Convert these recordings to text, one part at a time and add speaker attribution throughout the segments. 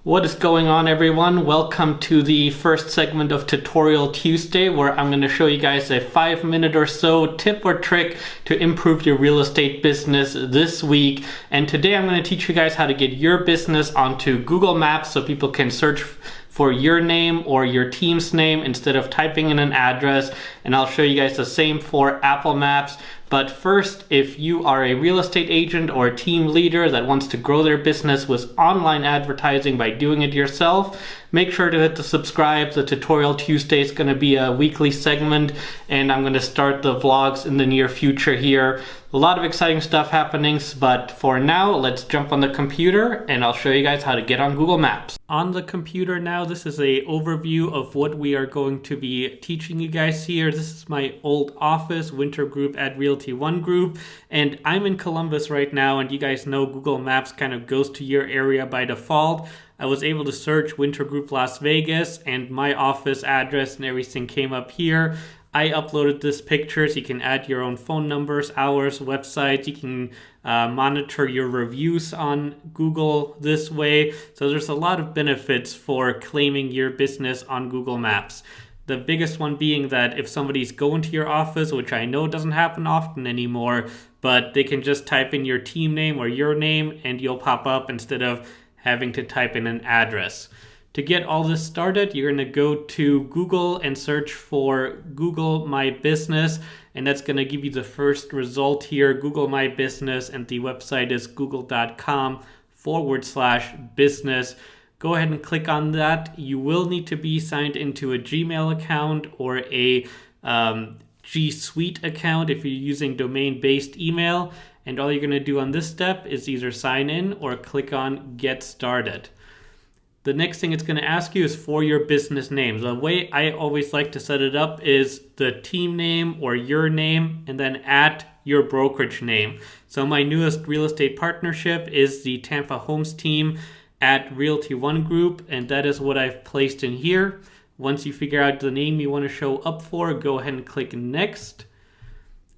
Speaker 1: What is going on, everyone? Welcome to the first segment of Tutorial Tuesday, where I'm going to show you guys a 5-minute or so tip or trick to improve your real estate business this week. And today I'm going to teach you guys how to get your business onto Google Maps so people can search for your name or your team's name instead of typing in an address. And I'll show you guys the same for Apple Maps. But first, if you are a real estate agent or a team leader that wants to grow their business with online advertising by doing it yourself, make sure to hit the subscribe. The Tutorial Tuesday is going to be a weekly segment, and I'm going to start the vlogs in the near future here. A lot of exciting stuff happening, but for now, let's jump on the computer and I'll show you guys how to get on Google Maps. On the computer now, this is an overview of what we are going to be teaching you guys here. This is my old office, Winter Group at Realty One Group, and I'm in Columbus right now, and you guys know Google Maps kind of goes to your area by default. I was able to search Winter Group Las Vegas, and my office address and everything came up here. I uploaded this picture, so you can add your own phone numbers, hours, websites. You can monitor your reviews on Google this way. So there's a lot of benefits for claiming your business on Google Maps. The biggest one being that if somebody's going to your office, which I know doesn't happen often anymore, but they can just type in your team name or your name and you'll pop up instead of having to type in an address. To get all this started, you're going to go to Google and search for Google My Business, and that's going to give you the first result here, Google My Business, and the website is google.com/business. Go ahead and click on that. You will need to be signed into a Gmail account or a G Suite account if you're using domain-based email, and all you're going to do on this step is either sign in or click on Get Started. The next thing it's going to ask you is for your business name. The way I always like to set it up is the team name or your name and then at your brokerage name. So my newest real estate partnership is the Tampa Homes team at Realty One Group, and that is what I've placed in here. Once you figure out the name you want to show up for, go ahead and click Next.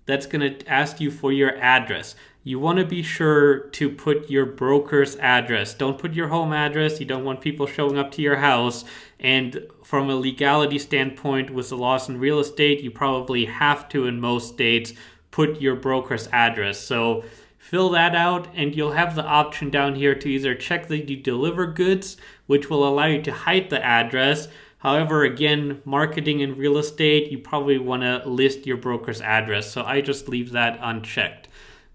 Speaker 1: That's going to ask you for your address. You want to be sure to put your broker's address. Don't put your home address. You don't want people showing up to your house. And from a legality standpoint, with the laws in real estate, you probably have to, in most states, put your broker's address. So fill that out, and you'll have the option down here to either check that you deliver goods, which will allow you to hide the address. However, again, marketing in real estate, you probably want to list your broker's address. So I just leave that unchecked.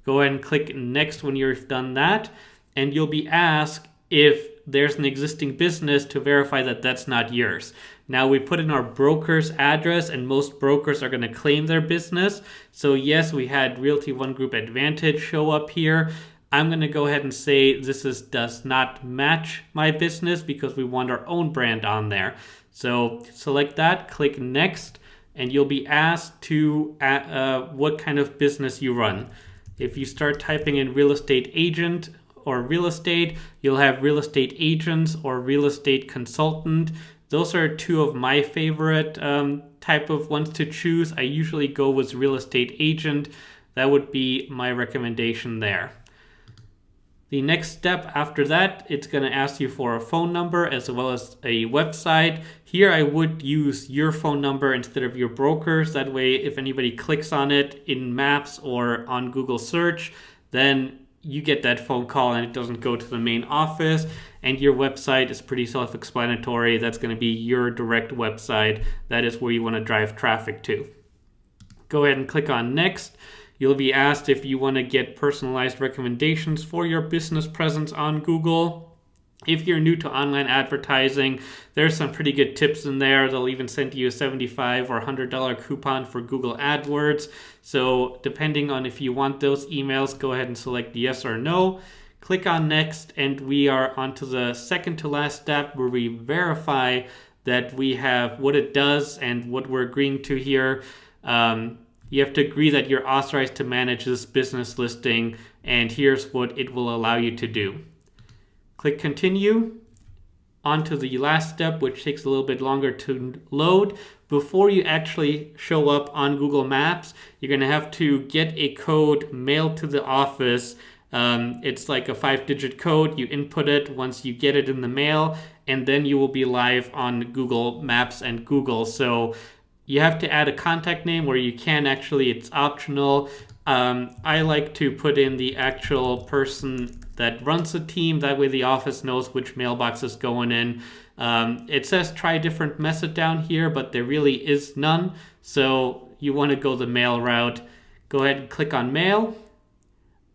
Speaker 1: Go ahead and click Next when you've done that, and you'll be asked if there's an existing business to verify that that's not yours. Now, we put in our broker's address, and most brokers are going to claim their business. So yes, we had Realty One Group Advantage show up here. I'm going to go ahead and say this does not match my business because we want our own brand on there. So select that, click Next, and you'll be asked to what kind of business you run. If you start typing in real estate agent or real estate, you'll have real estate agents or real estate consultant. Those are two of my favorite type of ones to choose. I usually go with real estate agent. That would be my recommendation there. The next step after that, it's going to ask you for a phone number as well as a website. Here I would use your phone number instead of your broker's. That way, if anybody clicks on it in Maps or on Google search, then you get that phone call and it doesn't go to the main office. And your website is pretty self-explanatory. That's going to be your direct website. That is where you want to drive traffic to. Go ahead and click on Next. You'll be asked if you want to get personalized recommendations for your business presence on Google. If you're new to online advertising, there's some pretty good tips in there. They'll even send you a $75 or $100 coupon for Google AdWords. So depending on if you want those emails, go ahead and select yes or no. Click on Next, and we are on to the second to last step where we verify that we have what it does and what we're agreeing to here. You have to agree that you're authorized to manage this business listing, and here's what it will allow you to do. Click Continue. On to the last step, which takes a little bit longer to load. Before you actually show up on Google Maps, you're going to have to get a code mailed to the office It's like a 5-digit code. You input it once you get it in the mail, and then you will be live on Google Maps and Google. So you have to add a contact name where you can actually, it's optional. I like to put in the actual person that runs the team. That way the office knows which mailbox is going in. It says try a different method down here, but there really is none. So you want to go the mail route. Go ahead and click on mail.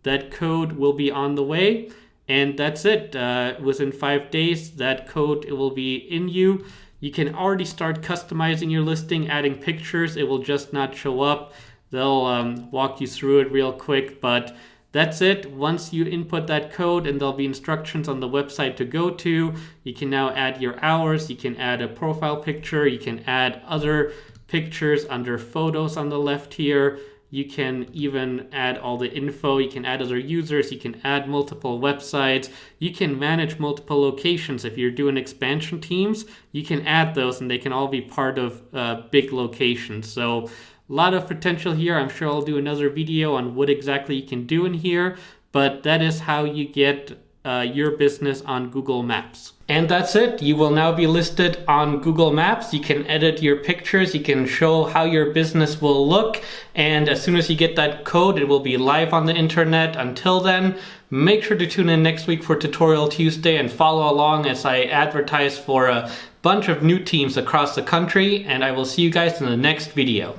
Speaker 1: That code will be on the way. And that's it. Within 5 days, that code it will be in you. You can already start customizing your listing, adding pictures. It will just not show up. They'll walk you through it real quick, but that's it. Once you input that code, and there'll be instructions on the website to go to, you can now add your hours. You can add a profile picture. You can add other pictures under photos on the left here. You can even add all the info. You can add other users. You can add multiple websites. You can manage multiple locations. If you're doing expansion teams, you can add those and they can all be part of big locations. So a lot of potential here. I'm sure I'll do another video on what exactly you can do in here, but that is how you get your business on Google Maps. And that's it. You will now be listed on Google Maps. You can edit your pictures. You can show how your business will look. And as soon as you get that code, it will be live on the internet. Until then, make sure to tune in next week for Tutorial Tuesday and follow along as I advertise for a bunch of new teams across the country. And I will see you guys in the next video.